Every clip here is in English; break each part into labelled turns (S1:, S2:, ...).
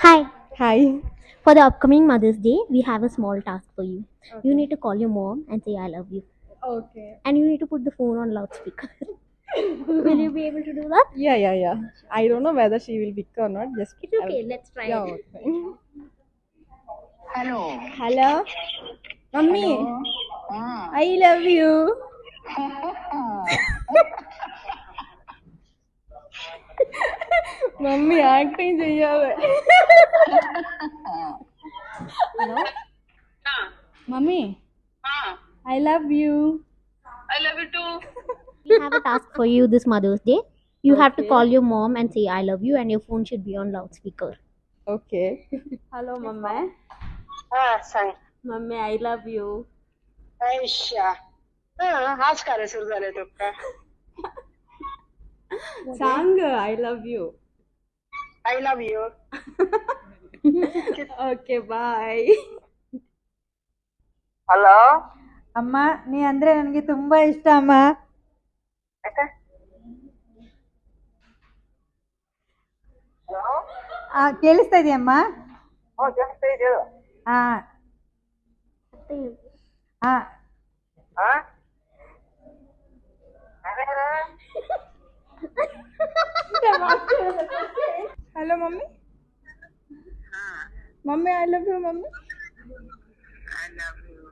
S1: Hi.
S2: Hi.
S1: For the upcoming Mother's Day, we have a small task for you.
S2: Okay.
S1: You need to call your mom and say I love you.
S2: Okay.
S1: And you need to put the phone on loudspeaker. Will you be able to do that?
S2: Yeah. I don't know whether she will pick or not. Just
S1: It's okay, let's try
S2: yeah.
S1: it.
S2: Okay.
S3: Hello.
S2: Hello, mummy.
S3: Hello. Ah.
S2: I love you. Mummy acting ചെയ്യാതെ. Hello. Mummy, I love you.
S3: I love you too.
S1: We have a task for you this Mother's Day. You have to
S2: Okay.
S1: call your mom and say I love you, and your phone should be on loudspeaker.
S2: Okay. Hello, mummy.
S3: सांग.
S2: Mummy, I love you.
S3: Ayesha. आज कार्य सुरू झाले तुका.
S2: Sang I love you.
S3: I love you.
S2: Okay, bye.
S3: Hello.
S4: ಅಮ್ಮ ನೀ ಅಂದ್ರೆ ನನಗೆ ತುಂಬಾ ಇಷ್ಟ ಅಮ್ಮ.
S3: Hello.
S4: ಕೇಳಿಸ್ತಾ ಇದೆಯಮ್ಮ?
S3: ಕೇಳಿಸ್ತಾ ಇದೆ.
S4: ಹಾ ಹಾ
S3: ಹಾ?
S2: Hello, mummy. Mummy, I love you, mummy.
S3: I love you.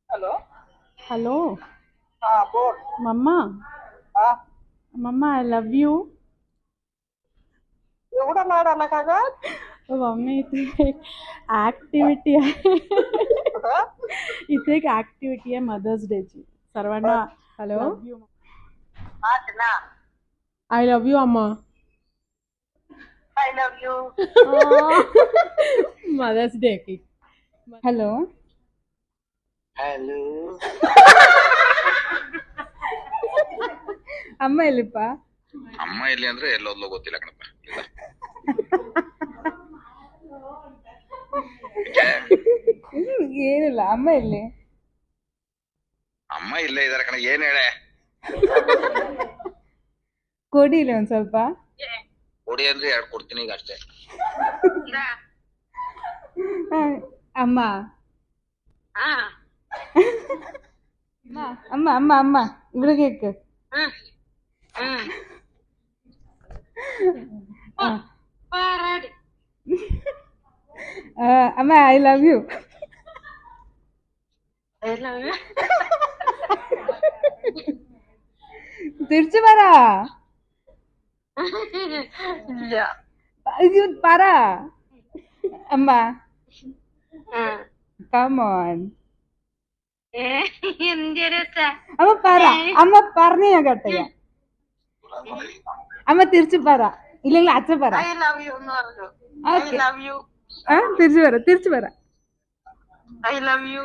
S3: Hello.
S2: Hello,
S3: बोल.
S2: mama.
S3: हा.
S2: Mama, I love you.
S3: एवढा लाड आला का ग?
S2: मम्मी इथे एक ऍक्टिव्हिटी आहे. इथे एक ऍक्टिव्हिटी आहे मदर्स डे ची. सर्वांना हॅलो
S3: आज ना.
S2: I love you amma.
S3: I love you.
S2: Mother's day की. Hello
S3: Hello.
S2: ಅಮ್ಮ ಎಲ್ಲಿಪ್ಪ?
S5: ಅಮ್ಮ ಎಲ್ಲಿ ಅಂದ್ರೆ ಎಲ್ಲೋದ್ಲೋ ಗೊತ್ತಿಲ್ಲ ಕಣಪ್ಪ.
S2: ಏನಿಲ್ಲ, ಅಮ್ಮ ಎಲ್ಲಿ?
S5: ಅಮ್ಮ ಇಲ್ಲೇ ಇದಾರೆ ಕಣ. ಏನ್ ಹೇಳೆ?
S2: ಕೊಡಿ ಇಲ್ಲಿ ಒಂದ್ ಸ್ವಲ್ಪ.
S5: ಕೊಡಿ ಅಂದ್ರೆ 2 ಕೊಡ್ತೀನಿ ಈಗ ಅಷ್ಟೇ.
S2: ಅಮ್ಮ ಅಮ್ಮ ಅಮ್ಮ ಅಮ್ಮ ഇവിടെ കേക്ക്. ಅಮ್ಮ I love you.
S3: I love you.
S2: തിരിച്ചു പറ.
S3: ഇല്ല.
S2: ഇത് പറ അമ്മ. Come on.
S3: എന്തൊരു
S2: അമ്മ പറ. അമ്മ പറഞ്ഞ ഞാൻ കേട്ട. അമ്മ തിരിച്ചു പറ, ഇല്ലെങ്കിൽ അച്ഛൻ പറ.
S3: I love you എന്ന് പറഞ്ഞു. I
S2: Okay.
S3: love you.
S2: തിരിച്ചു പറ.
S3: I love you.